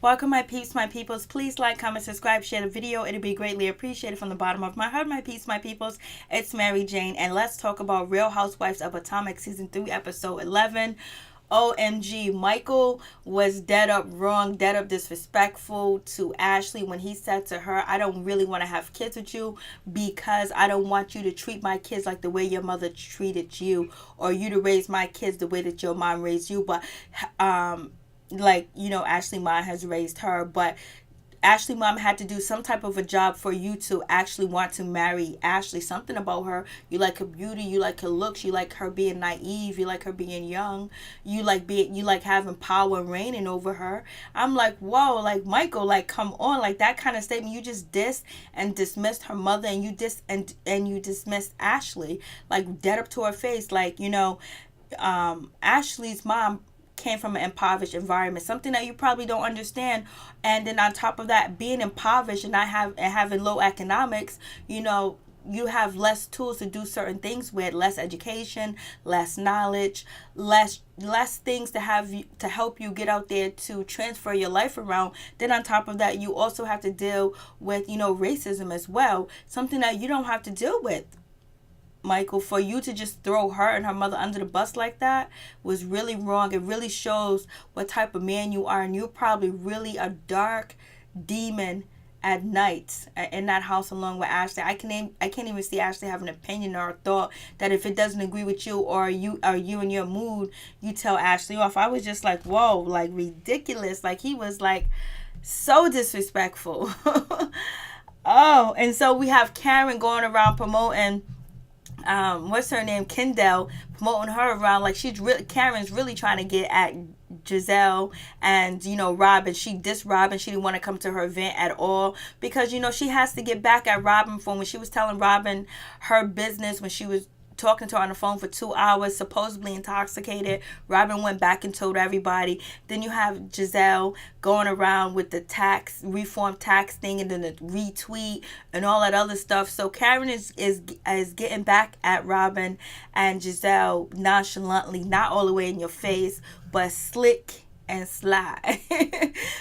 Welcome, my peeps, my peoples. Please like, comment, subscribe, share the video. It'll be greatly appreciated from the bottom of my heart, my peeps, my peoples. It's Mary Jane, and let's talk about Real Housewives of Potomac Season 3, Episode 11. OMG, Michael was dead up wrong, dead up disrespectful to Ashley when he said to her, I don't really want to have kids with you because I don't want you to treat my kids like the way your mother treated you, or you to raise my kids the way that your mom raised you. But Ashley mom has raised her, but Ashley mom had to do some type of a job for you to actually want to marry Ashley. Something about her. You like her beauty, you like her looks, you like her being naive, you like her being young, you like having power and reigning over her. I'm like, whoa, like Michael, like come on, like that kind of statement. You just dissed and dismissed her mother, and you dismissed Ashley, like dead up to her face. Like, Ashley's mom came from an impoverished environment, something that you probably don't understand. And then on top of that, being impoverished and having low economics, you have less tools to do certain things with, less education, less knowledge, less things to help you get out there to transfer your life around. Then on top of that, you also have to deal with racism as well, something that you don't have to deal with. Michael, for you to just throw her and her mother under the bus like that was really wrong. It really shows what type of man you are, and you're probably really a dark demon at night in that house along with Ashley. I can't even see Ashley have an opinion or a thought that if it doesn't agree with you, or you in your mood, you tell Ashley off. I was just like, whoa, like ridiculous. Like he was like so disrespectful. Oh, and so we have Karen going around promoting what's her name, Kendall, promoting her around like Karen's really trying to get at Giselle and Robin. She dissed Robin. She didn't want to come to her event at all because she has to get back at Robin from when she was telling Robin her business, when she was talking to her on the phone for 2 hours, supposedly intoxicated. Robin went back and told everybody. Then you have Giselle going around with the reform tax thing, and then the retweet and all that other stuff. So Karen is getting back at Robin and Giselle nonchalantly, not all the way in your face, but slick and sly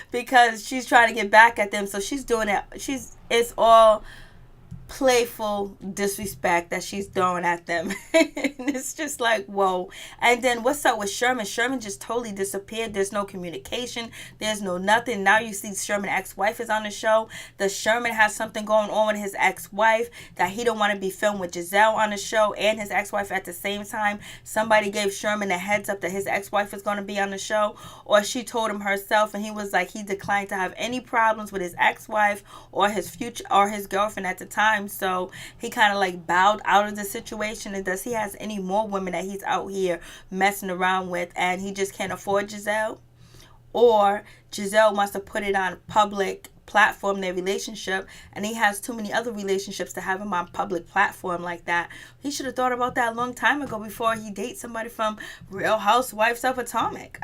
because she's trying to get back at them. So she's doing it. It's all playful disrespect that she's throwing at them. It's just like, whoa. And then what's up with Sherman? Sherman just totally disappeared. There's no communication. There's no nothing. Now you see Sherman's ex-wife is on the show. Does Sherman has something going on with his ex-wife that he don't want to be filmed with Giselle on the show and his ex-wife at the same time? Somebody gave Sherman a heads up that his ex-wife is going to be on the show, or she told him herself, and he was like, he declined to have any problems with his ex-wife or his future or his girlfriend at the time. So he kind of like bowed out of the situation. And does he has any more women that he's out here messing around with, and he just can't afford Giselle? Or Giselle wants to put it on public platform, their relationship, and he has too many other relationships to have him on public platform like that. He should have thought about that a long time ago before he dates somebody from Real Housewives of Potomac.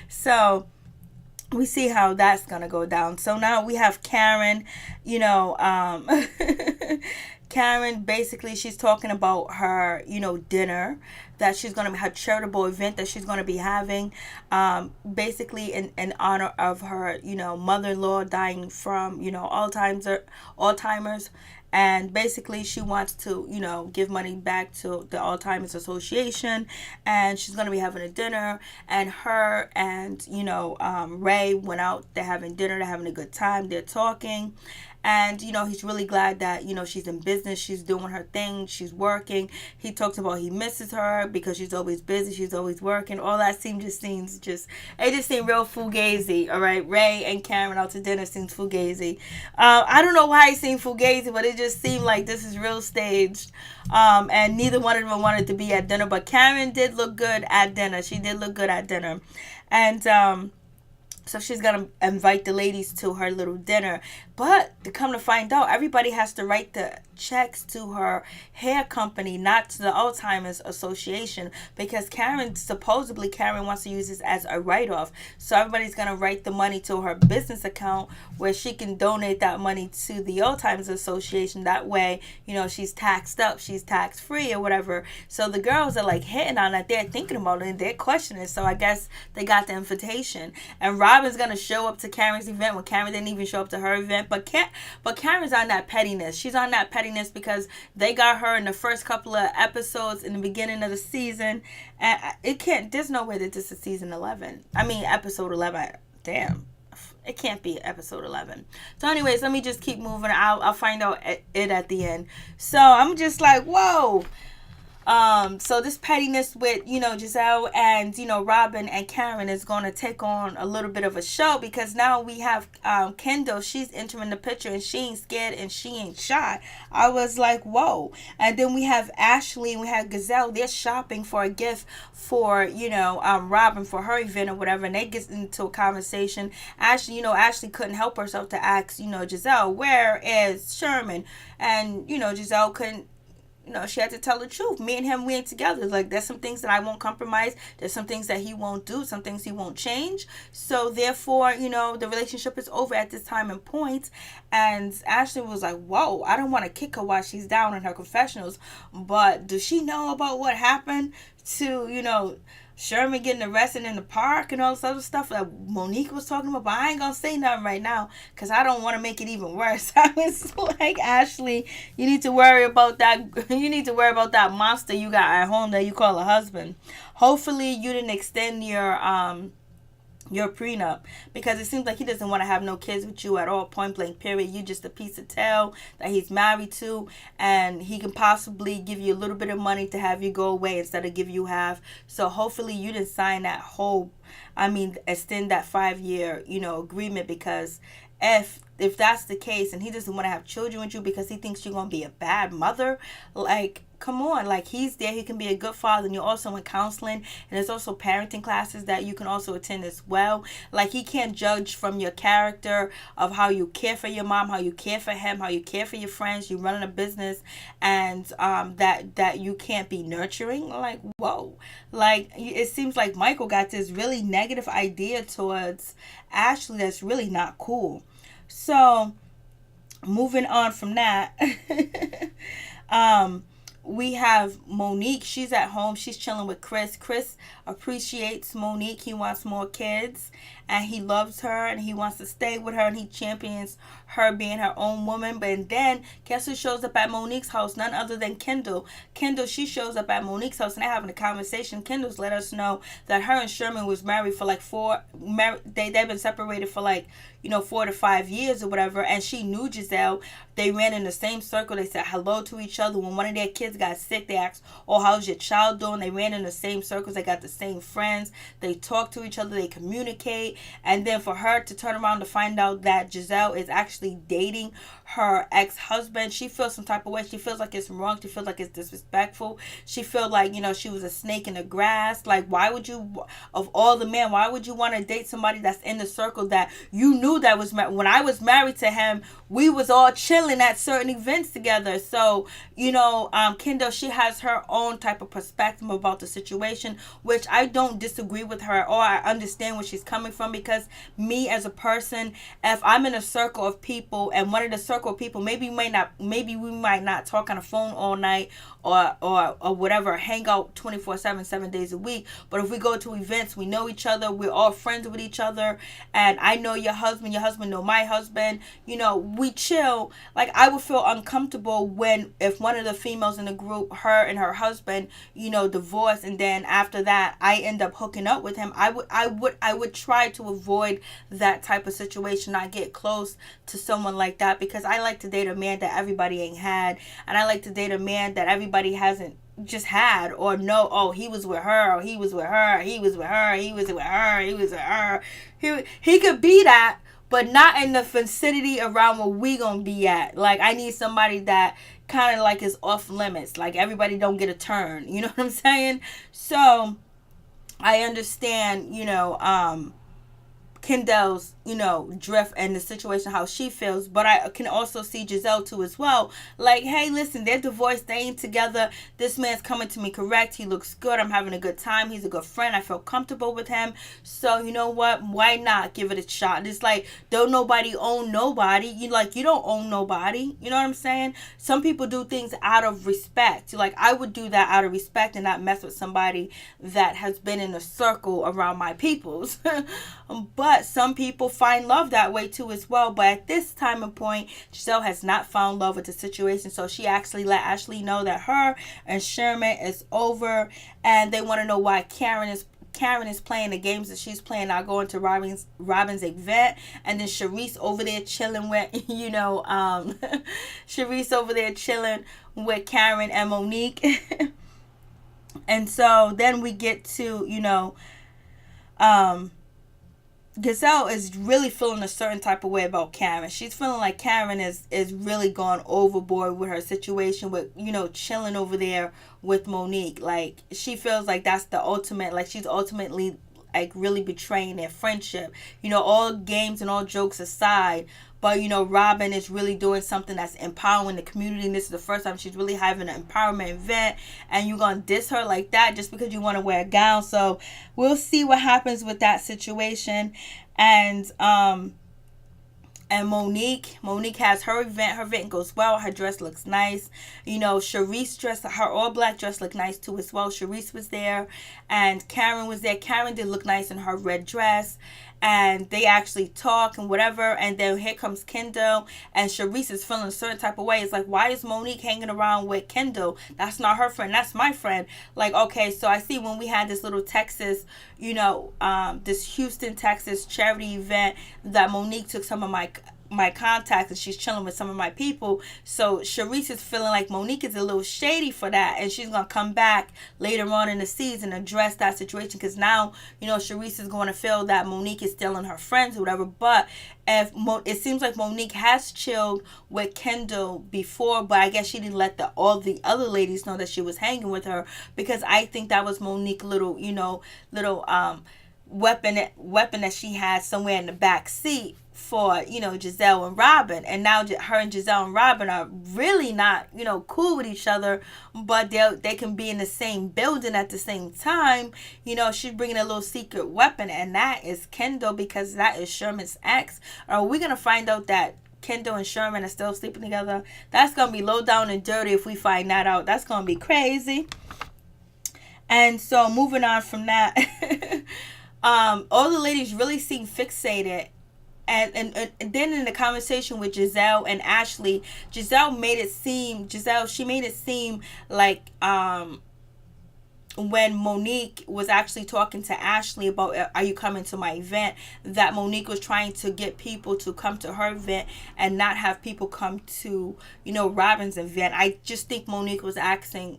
So we see how that's going to go down. So now we have Karen, Karen, basically, she's talking about her, dinner that she's going to, her charitable event that she's going to be having, basically in honor of her, mother-in-law dying from, Alzheimer's. And basically she wants to, give money back to the Alzheimer's Association. And she's going to be having a dinner. And her and, Ray went out. They're having dinner. They're having a good time. They're talking. And, he's really glad that, she's in business. She's doing her thing. She's working. He talks about he misses her because she's always busy. She's always working. All that seemed real fugazi. All right. Ray and Karen out to dinner seems fugazi. I don't know why it seemed fugazi, but it just seemed like this is real staged. And neither one of them wanted to be at dinner. But Karen did look good at dinner. She did look good at dinner. And, so she's going to invite the ladies to her little dinner. But to come to find out, everybody has to write the checks to her hair company, not to the Alzheimer's Association, because supposedly Karen wants to use this as a write-off. So everybody's going to write the money to her business account where she can donate that money to the Alzheimer's Association. That way, she's taxed up, she's tax-free or whatever. So the girls are like hitting on that. They're thinking about it and they're questioning it. So I guess they got the invitation. And Robin's gonna show up to Karen's event when Karen didn't even show up to her event. But Karen's on that pettiness. She's on that pettiness because they got her in the first couple of episodes in the beginning of the season, and it can't. There's no way that this is season 11. I mean, episode 11. Damn. It can't be episode 11. So anyways, let me just keep moving. I'll find out it at the end. So I'm just like, whoa. So this pettiness with, Giselle and, Robin and Karen is going to take on a little bit of a show, because now we have Kendall. She's entering the picture and she ain't scared and she ain't shy. I was like, whoa. And then we have Ashley and we have Gazelle. They're shopping for a gift for, Robin for her event or whatever. And they get into a conversation. Ashley couldn't help herself to ask, Giselle, where is Sherman? And, Giselle couldn't. She had to tell the truth. Me and him, we ain't together. Like, there's some things that I won't compromise. There's some things that he won't do. Some things he won't change. So, therefore, the relationship is over at this time and point. And Ashley was like, whoa, I don't want to kick her while she's down in her confessionals. But does she know about what happened to, Sherman getting arrested in the park and all this other stuff that Monique was talking about? But I ain't gonna say nothing right now because I don't want to make it even worse. I was like, Ashley, you need to worry about that. You need to worry about that monster you got at home that you call a husband. Hopefully, you didn't extend your prenup, because it seems like he doesn't want to have no kids with you at all, point blank period. You just a piece of tail that he's married to, and he can possibly give you a little bit of money to have you go away instead of give you half. So hopefully you didn't sign that extend that 5-year agreement, because if that's the case and he doesn't want to have children with you because he thinks you're going to be a bad mother, like, come on, like, he's there, he can be a good father. And you're also in counseling, and there's also parenting classes that you can also attend as well. Like, he can't judge from your character of how you care for your mom, how you care for him, how you care for your friends, you running a business, and that you can't be nurturing. Like, whoa. Like, it seems like Michael got this really negative idea towards Ashley that's really not cool. So moving on from that, we have Monique. She's at home. She's chilling with Chris. Chris appreciates Monique. He wants more kids, and he loves her, and he wants to stay with her, and he champions her being her own woman. But then, guess who shows up at Monique's house? None other than Kendall. She shows up at Monique's house, and they're having a conversation. Kendall's let us know that her and Sherman was married for like they've been separated for like 4 to 5 years or whatever, and she knew Giselle. They ran in the same circle. They said hello to each other. When one of their kids got sick, they asked, oh, how's your child doing? They ran in the same circles. They got the same friends. They talk to each other. They communicate. And then for her to turn around to find out that Giselle is actually dating her ex-husband, she feels some type of way. She feels like it's wrong. She feels like it's disrespectful. She feels like, she was a snake in the grass. Like, why would you, of all the men, why would you want to date somebody that's in the circle that you knew that was, when I was married to him, we was all chilling at certain events together. So, Kendall, she has her own type of perspective about the situation, which I don't disagree with her, or I understand where she's coming from, because me as a person, if I'm in a circle of people and one of the circle of people, maybe we might not talk on the phone all night or whatever, hang out 24/7, 7 days a week. But if we go to events, we know each other, we're all friends with each other, and I know your husband know my husband, we chill. Like, I would feel uncomfortable if one of the females in the group, her and her husband, divorce, and then after that I end up hooking up with him. I would try to avoid that type of situation, not get close to someone like that, because I like to date a man that everybody ain't had, and I like to date a man that everybody hasn't just had, or know, oh, he was with her, or he was with her, he was with her, he was with her, he was with her. He could be that, but not in the vicinity around where we gonna be at. Like, I need somebody that kind of like is off limits. Like, everybody don't get a turn. You know what I'm saying? So I understand, Kendall's, drift and the situation how she feels. But I can also see Giselle too as well. Like, hey, listen, they're divorced, they ain't together. This man's coming to me correct. He looks good. I'm having a good time. He's a good friend. I feel comfortable with him. So you know what? Why not give it a shot? It's like, don't nobody own nobody. You don't own nobody. You know what I'm saying? Some people do things out of respect. Like, I would do that out of respect and not mess with somebody that has been in a circle around my peoples. But some people find love that way too as well. But at this time and point, Giselle has not found love with the situation. So she actually let Ashley know that her and Sherman is over, and they want to know why Karen is playing the games that she's playing, not going to Robin's event. And then Sharice over there chilling with Sharice over there chilling with Karen and Monique. And so then we get to Giselle is really feeling a certain type of way about Karen. She's feeling like Karen is really gone overboard with her situation with, chilling over there with Monique. Like, she feels like that's the ultimate, like she's ultimately like really betraying their friendship. All games and all jokes aside, but Robin is really doing something that's empowering the community, and this is the first time she's really having an empowerment event, and you're gonna diss her like that just because you want to wear a gown. So we'll see what happens with that situation. And Monique has her event. Her event goes well. Her dress looks nice. Sharice dress, her all black dress looked nice too as well. Sharice was there, and Karen was there. Karen did look nice in her red dress, and they actually talk and whatever. And then here comes Kendall, and Sharice is feeling a certain type of way. It's like, why is Monique hanging around with Kendall? That's not her friend. That's my friend. Like, okay, so I see when we had this little Texas, this Houston, Texas charity event that Monique took some of my contacts, and she's chilling with some of my people. So Sharice is feeling like Monique is a little shady for that, and she's gonna come back later on in the season and address that situation, because now Sharice is going to feel that Monique is stealing her friends or whatever. But if it seems like Monique has chilled with Kendall before, but I guess she didn't let all the other ladies know that she was hanging with her, because I think that was Monique little weapon that she had somewhere in the back seat for Giselle and Robin. And now her and Giselle and Robin are really not cool with each other, but they can be in the same building at the same time. She's bringing a little secret weapon, and that is Kendall, because that is Sherman's ex. Are we gonna find out that Kendall and Sherman are still sleeping together? That's gonna be low down and dirty if we find that out. That's gonna be crazy. And so moving on from that, all the ladies really seem fixated. And then in the conversation with Giselle and Ashley, Giselle made it seem like when Monique was actually talking to Ashley about, are you coming to my event, that Monique was trying to get people to come to her event and not have people come to, Robin's event. I just think Monique was asking,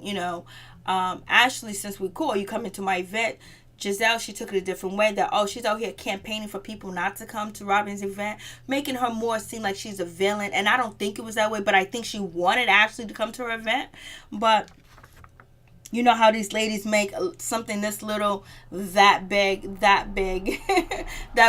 Ashley, since we're cool, are you coming to my event? Giselle, she took it a different way, that, she's out here campaigning for people not to come to Robin's event, making her more seem like she's a villain. And I don't think it was that way, but I think she wanted Ashley to come to her event. But you know how these ladies make something this little, that big, that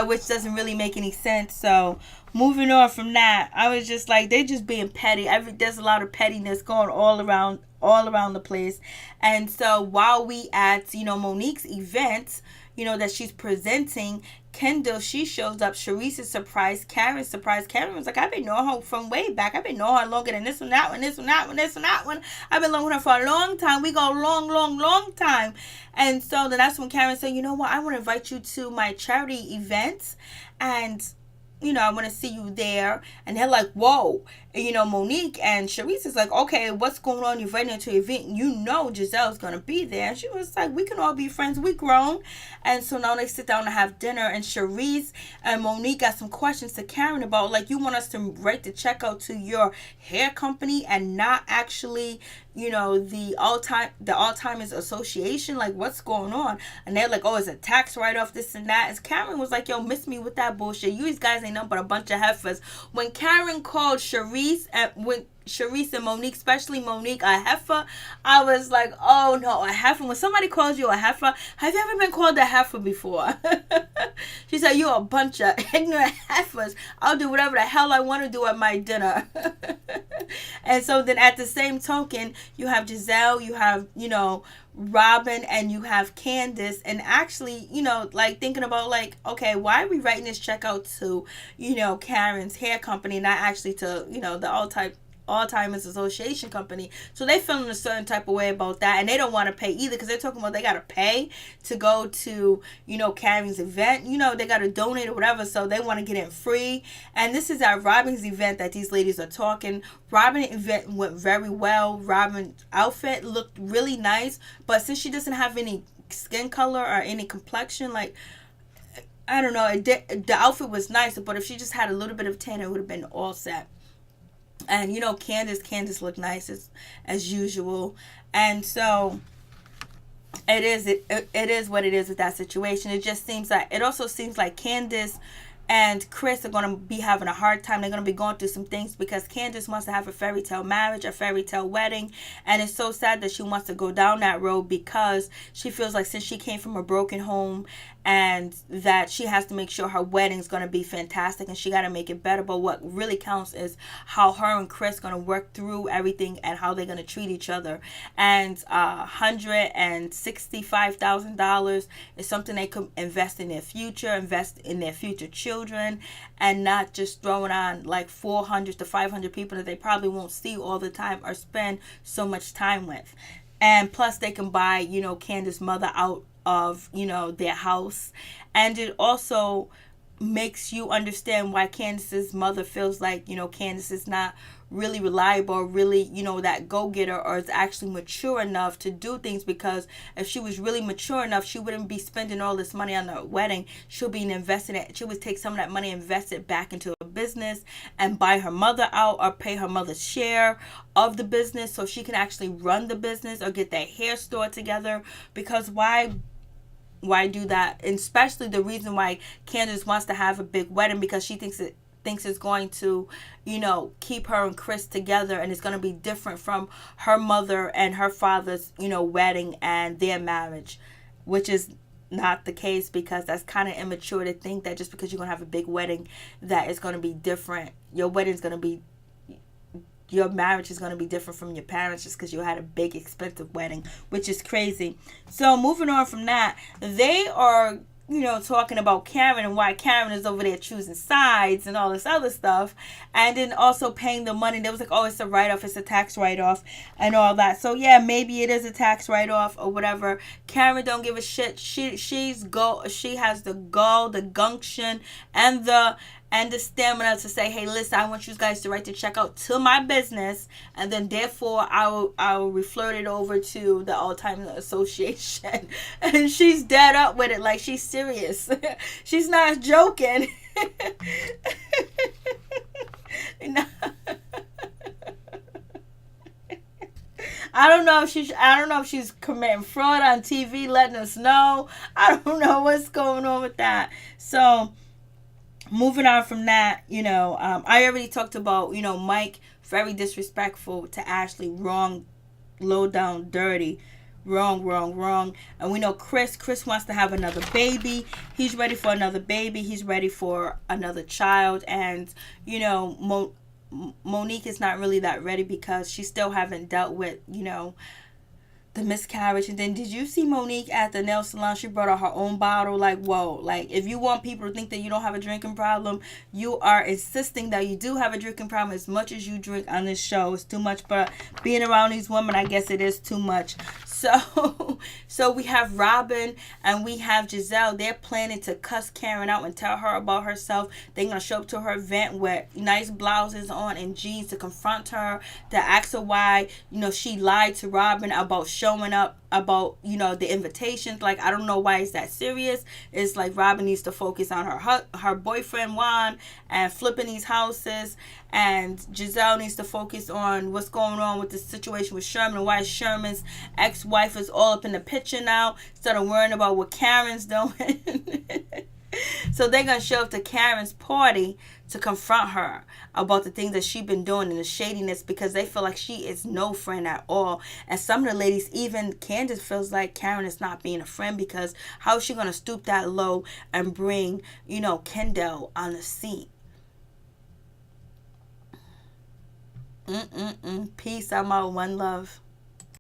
which doesn't really make any sense. So moving on from that, I was just like, they're just being petty. There's a lot of pettiness going all around the place. And so while we at Monique's event, that she's presenting, Kendall, she shows up. Sharice is surprised. Karen's surprised. Karen was like, I've been knowing her from way back. I've been knowing her longer than this one, that one, this one, that one, this one, that one. I've been knowing her for a long time. We go long time. And so then that's when Karen said, you know what, I want to invite you to my charity event, and I want to see you there. And they're like, whoa. And, Monique and Sharice is like, okay, what's going on? You're inviting her to an event. Giselle's going to be there. And she was like, we can all be friends. We grown. And so now they sit down to have dinner. And Sharice and Monique got some questions to Karen about, like, you want us to write the check out to your hair company and not actually, the Alzheimer's Association? Like, what's going on? And they're like, it's a tax write-off, this and that. And Karen was like, yo, miss me with that bullshit. You guys ain't nothing but a bunch of heifers. When Karen called Sharice, when Sharice and Monique, especially Monique, a heifer. I was like, oh no, a heifer. When somebody calls you a heifer, have you ever been called a heifer before? She said, you're a bunch of ignorant heifers. I'll do whatever the hell I want to do at my dinner. And so then at the same token, you have Giselle, you have, Robin, and you have Candiace. And actually, like thinking about like, okay, why are we writing this check out to, Karen's hair company, not actually to, the Alzheimer's Association company? So they feeling a certain type of way about that, and they don't want to pay either, because they're talking about they got to pay to go to Karen's event, they got to donate or whatever, so they want to get in free. And this is at Robin's event that these ladies are talking. Robin's event went very well. Robin's outfit looked really nice, but since she doesn't have any skin color or any complexion, like, I don't know, the outfit was nice, but if she just had a little bit of tan, it would have been all set. And Candiace looked nice as usual. And so it is what it is with that situation. It also seems like Candiace and Chris are going to be having a hard time. They're going to be going through some things, because Candiace wants to have a fairy tale marriage, a fairy tale wedding. And it's so sad that she wants to go down that road, because she feels like since she came from a broken home, and that she has to make sure her wedding's going to be fantastic, and she got to make it better. But what really counts is how her and Chris going to work through everything, and how they're going to treat each other. And $165,000 is something they could invest in their future, invest in their future children, and not just throwing on like 400 to 500 people that they probably won't see all the time or spend so much time with. And plus they can buy, Candiace's mother out of, their house. And it also makes you understand why Candiace's mother feels like, Candiace is not really reliable, or really, that go-getter, or is actually mature enough to do things. Because if she was really mature enough, she wouldn't be spending all this money on the wedding. She'll be investing it. She would take some of that money, invest it back into a business, and buy her mother out, or pay her mother's share of the business, so she can actually run the business, or get that hair store together. Because why do that? And especially the reason why Candiace wants to have a big wedding, because she thinks it's going to, keep her and Chris together, and it's going to be different from her mother and her father's, wedding and their marriage, which is not the case, because that's kind of immature to think that just because you're going to have a big wedding that it's going to be different. Your marriage is going to be different from your parents just because you had a big expensive wedding, which is crazy. So moving on from that, they are, talking about Karen and why Karen is over there choosing sides and all this other stuff. And then also paying the money. They was like, oh, it's a write-off, it's a tax write-off and all that. So yeah, maybe it is a tax write-off or whatever. Karen don't give a shit. She has the gall, the gumption, and the stamina to say, hey, listen, I want you guys to write the check out to my business, and then therefore I will refer it over to the Alzheimer's Association. And she's dead up with it, like she's serious. She's not joking. I don't know if she's committing fraud on TV, letting us know. I don't know what's going on with that. So moving on from that, I already talked about, Mike, very disrespectful to Ashley, wrong, low down, dirty, wrong. And we know Chris wants to have another baby. He's ready for another baby. He's ready for another child. And, Monique is not really that ready, because she still haven't dealt with, the miscarriage. And then did you see Monique at the nail salon? She brought out her own bottle. Like, whoa. Like, if you want people to think that you don't have a drinking problem, you are insisting that you do have a drinking problem as much as you drink on this show. It's too much. But being around these women, I guess it is too much. So we have Robin and we have Giselle. They're planning to cuss Karen out and tell her about herself. They're going to show up to her event with nice blouses on and jeans to confront her, to ask her why, she lied to Robin about showing up, about, the invitations. Like, I don't know why it's that serious. It's like Robin needs to focus on her boyfriend Juan and flipping these houses, and Giselle needs to focus on what's going on with the situation with Sherman, and why Sherman's ex-wife is all up in the picture now, instead of worrying about what Karen's doing. So they're going to show up to Karen's party to confront her about the things that she's been doing and the shadiness, because they feel like she is no friend at all. And some of the ladies, even Candiace, feels like Karen is not being a friend, because how is she going to stoop that low and bring, Kendall on the scene? Peace. I'm out. One love.